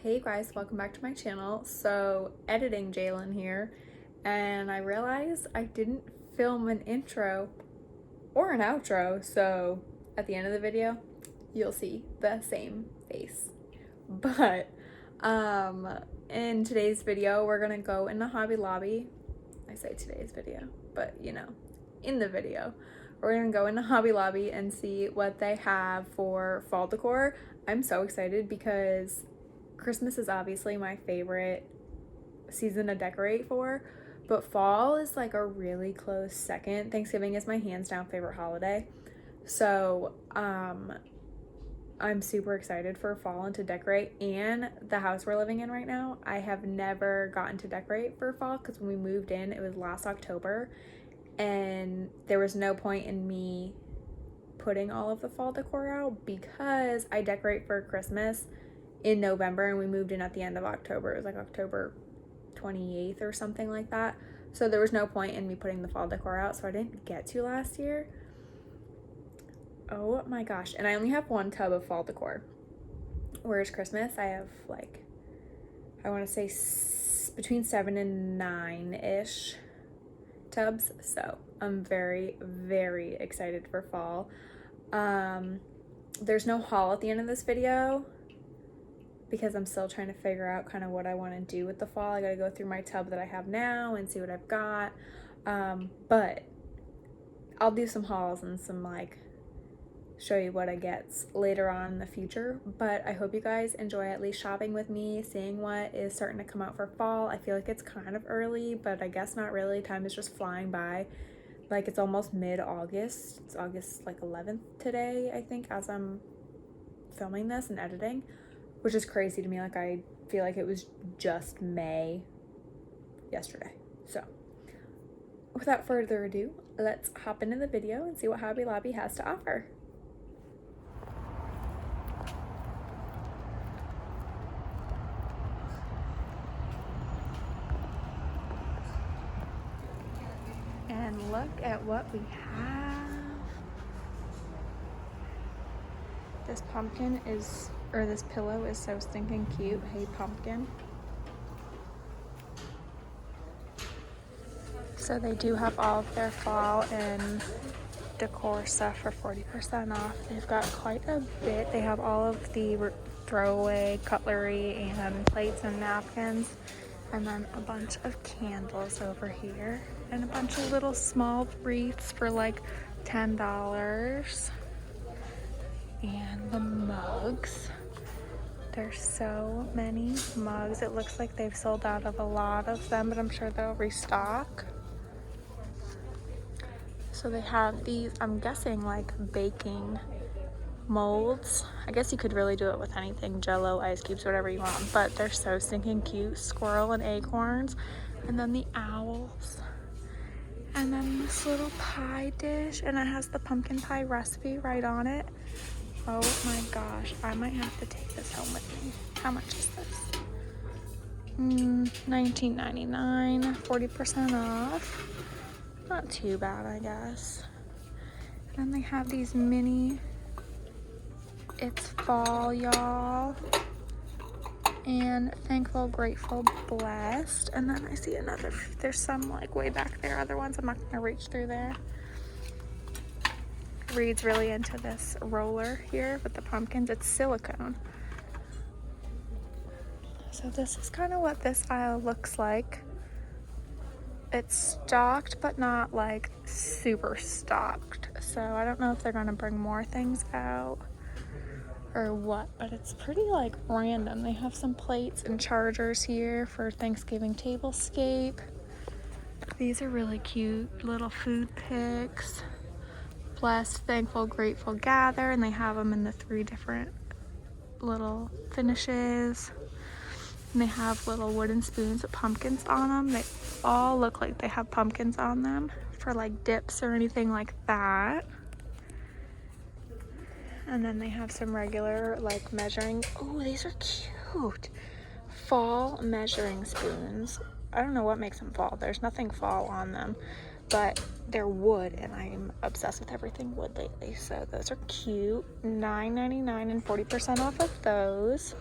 Hey guys, welcome back to my channel. So, editing Jalen here, and I realized I didn't film an intro or an outro, so at the end of the video, you'll see the same face. But, in today's video, we're gonna go in the Hobby Lobby. I say today's video, but in the video, we're gonna go into Hobby Lobby and see what they have for fall decor. I'm so excited because Christmas is obviously my favorite season to decorate for, but fall is like a really close second. Thanksgiving is my hands down favorite holiday. So, I'm super excited for fall and to decorate. And the house we're living in right now, I have never gotten to decorate for fall because when we moved in, it was last October, and there was no point in me putting all of the fall decor out because I decorate for Christmas in November and we moved in at the end of October. It was like October 28th or something like that. So there was no point in me putting the fall decor out, so I didn't get to last year. Oh my gosh. And I only have one tub of fall decor. Whereas Christmas, I have like, I want to say between 7 and 9-ish tubs. So I'm very, very excited for fall. There's no haul at the end of this video because I'm still trying to figure out kind of what I want to do with the fall. I gotta go through my tub that I have now and see what I've got. But I'll do some hauls and some show you what I get later on in the future. But I hope you guys enjoy at least shopping with me, seeing what is starting to come out for fall. I feel like it's kind of early, but I guess not really. Time is just flying by. Like, it's almost mid-August. It's August 11th today, I think, as I'm filming this and editing, which is crazy to me. Like, I feel like it was just May yesterday. So without further ado, let's hop into the video and see what Hobby Lobby has to offer. And look at what we have. This pumpkin is, or this pillow is so stinking cute. Hey, pumpkin. So they do have all of their fall and decor stuff for 40% off. They've got quite a bit. They have all of the throwaway cutlery and plates and napkins, and then a bunch of candles over here, and a bunch of little small wreaths for like $10. And the mugs. There's so many mugs. It looks like they've sold out of a lot of them, but I'm sure they'll restock. So they have these, I'm guessing, like baking molds. I guess you could really do it with anything, Jello, ice cubes, whatever you want, but they're so stinking cute. Squirrel and acorns, and then the owls, and then this little pie dish, and it has the pumpkin pie recipe right on it. Oh my gosh, I might have to take this home with me. How much is this? $19.99, 40% off. Not too bad, I guess. And then they have these mini, it's fall, y'all. And thankful, grateful, blessed. And then I see another, there's some like way back there, other ones. I'm not gonna reach through there. Reed's really into this roller here with the pumpkins. It's silicone. So this is kind of what this aisle looks like. It's stocked, but not like super stocked. So I don't know if they're gonna bring more things out or what, but it's pretty like random. They have some plates and chargers here for Thanksgiving tablescape. These are really cute little food picks. Blessed, thankful, grateful, gather, and they have them in the 3 different little finishes. And they have little wooden spoons with pumpkins on them. They all look like they have pumpkins on them for like dips or anything like that. And then they have some regular like measuring. Oh, these are cute. Fall measuring spoons. I don't know what makes them fall. There's nothing fall on them, but they're wood, and I'm obsessed with everything wood lately. So those are cute. $9.99 and 40% off of those.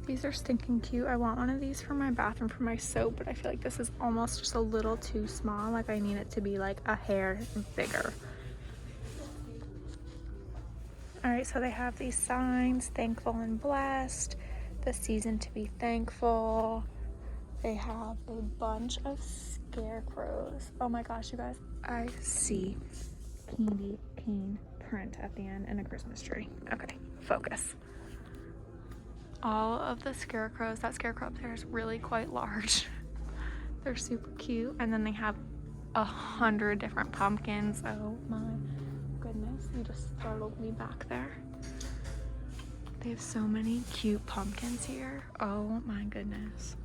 These are stinking cute. I want one of these for my bathroom for my soap, but I feel like this is almost just a little too small. Like I need it to be like a hair bigger. All right, so they have these signs, thankful and blessed, the season to be thankful. They have a bunch of scarecrows. Oh my gosh, you guys, I see candy cane print at the end and a Christmas tree. Okay, focus. All of the scarecrows, that scarecrow up there is really quite large. They're super cute. And then they have 100 different pumpkins. Oh my goodness, you just startled me back there. They have so many cute pumpkins here. Oh my goodness.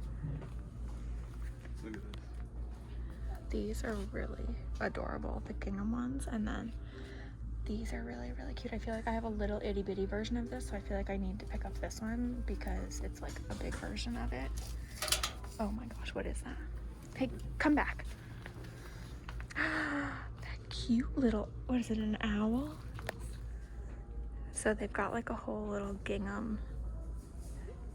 Look at this. These are really adorable, the gingham ones. And then these are really, really cute. I feel like I have a little itty bitty version of this, so I feel like I need to pick up this one because it's like a big version of it. Oh my gosh, what is that? Hey, come back. That cute little, what is it, an owl? So they've got like a whole little gingham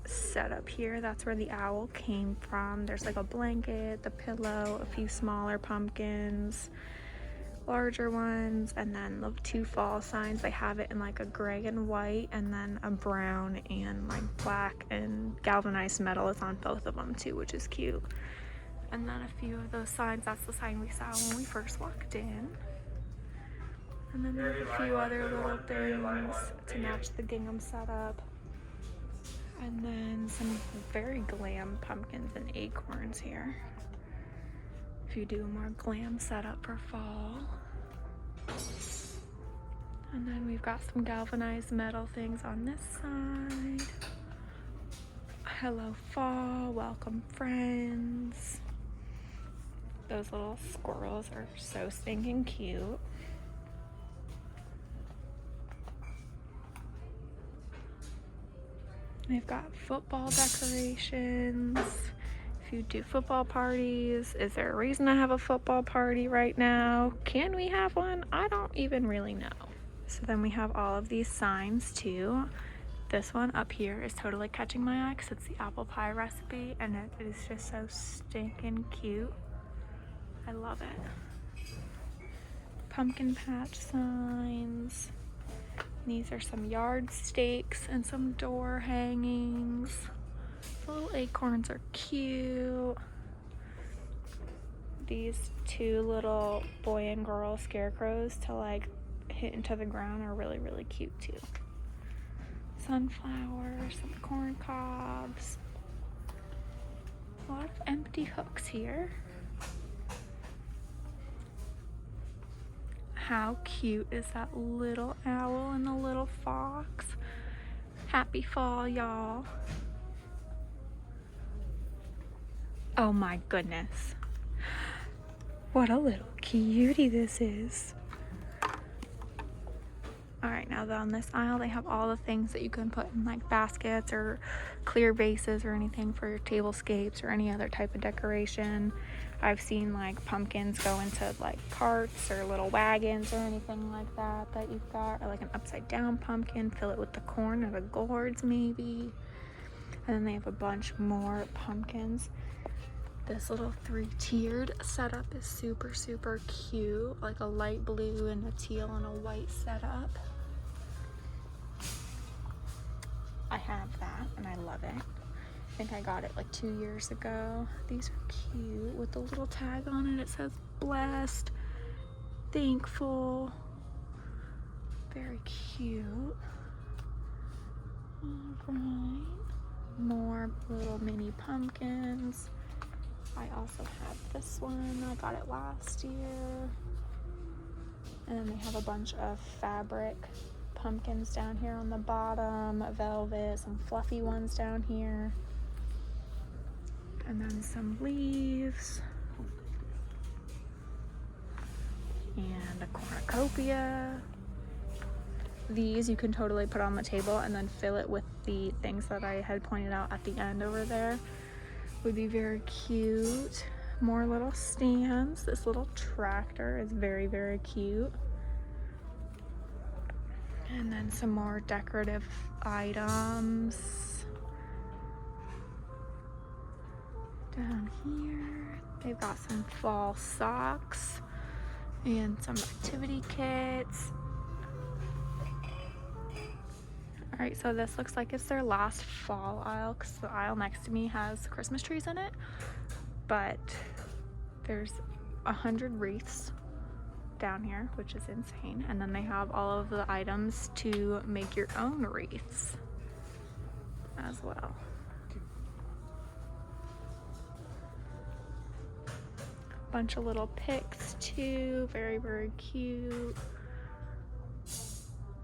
setup here. That's where the owl came from. There's like a blanket, the pillow, a few smaller pumpkins, larger ones, and then the 2 fall signs. They have it in like a gray and white, and then a brown and like black, and galvanized metal is on both of them too, which is cute. And then a few of those signs, that's the sign we saw when we first walked in. And then there's a few other little things to match the gingham setup. And then some very glam pumpkins and acorns here. If you do a more glam setup for fall. And then we've got some galvanized metal things on this side. Hello fall, welcome friends. Those little squirrels are so stinking cute. We've got football decorations. If you do football parties, is there a reason to have a football party right now? Can we have one? I don't even really know. So then we have all of these signs too. This one up here is totally catching my eye because it's the apple pie recipe, and it is just so stinking cute. I love it. Pumpkin patch signs. These are some yard stakes and some door hangings. The little acorns are cute. These 2 little boy and girl scarecrows to like hit into the ground are really, really cute too. Sunflowers, some corn cobs. A lot of empty hooks here. How cute is that little owl and the little fox? Happy fall, y'all. Oh my goodness. What a little cutie this is. All right, now on this aisle, they have all the things that you can put in like baskets or clear vases or anything for your tablescapes or any other type of decoration. I've seen like pumpkins go into like carts or little wagons or anything like that you've got, or like an upside down pumpkin, fill it with the corn or the gourds maybe. And then they have a bunch more pumpkins. This little 3-tiered setup is super, super cute, like a light blue and a teal and a white setup. I have that and I love it. I think I got it like 2 years ago. These are cute with the little tag on it. It says blessed, thankful. Very cute. All right. More little mini pumpkins. I also have this one. I got it last year. And then they have a bunch of fabric pumpkins down here on the bottom, velvet, some fluffy ones down here. And then some leaves. And a cornucopia. These you can totally put on the table and then fill it with the things that I had pointed out at the end over there. Would be very cute. More little stands. This little tractor is very, very cute. And then some more decorative items. Down here, they've got some fall socks and some activity kits. All right, so this looks like it's their last fall aisle because the aisle next to me has Christmas trees in it, but there's 100 wreaths down here, which is insane. And then they have all of the items to make your own wreaths as well. Bunch of little picks too, very, very cute.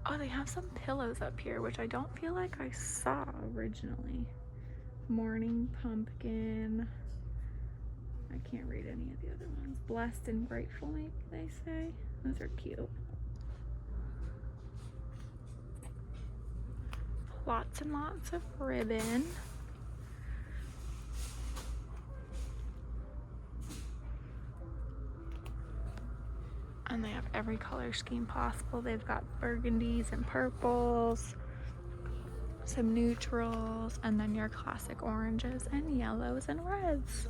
Oh, they have some pillows up here, which I don't feel like I saw originally. Morning pumpkin. I can't read any of the other ones. Blessed and grateful, maybe they say. Those are cute. Lots and lots of ribbon. And they have every color scheme possible. They've got burgundies and purples, some neutrals, and then your classic oranges and yellows and reds.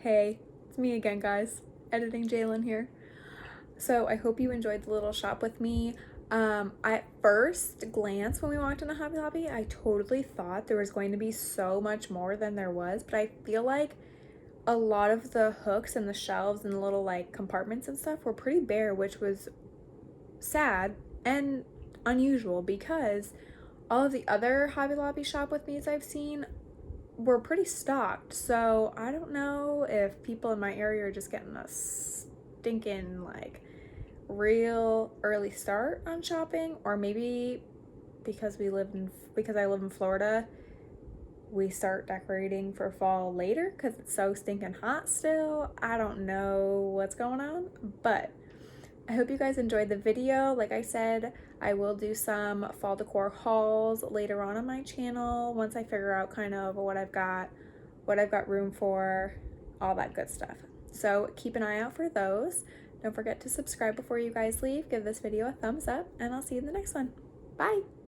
Hey, it's me again, guys. Editing Jalen here. So I hope you enjoyed the little shop with me. At first glance when we walked in the Hobby Lobby, I totally thought there was going to be so much more than there was, but I feel like a lot of the hooks and the shelves and the little like compartments and stuff were pretty bare, which was sad and unusual because all of the other Hobby Lobby shop with me's I've seen were pretty stocked. So I don't know if people in my area are just getting a stinking like real early start on shopping, or maybe because I live in Florida, we start decorating for fall later because it's so stinking hot still. I don't know what's going on, but I hope you guys enjoyed the video. Like I said, I will do some fall decor hauls later on my channel once I figure out kind of what I've got room for, all that good stuff. So keep an eye out for those. Don't forget to subscribe before you guys leave. Give this video a thumbs up, and I'll see you in the next one. Bye!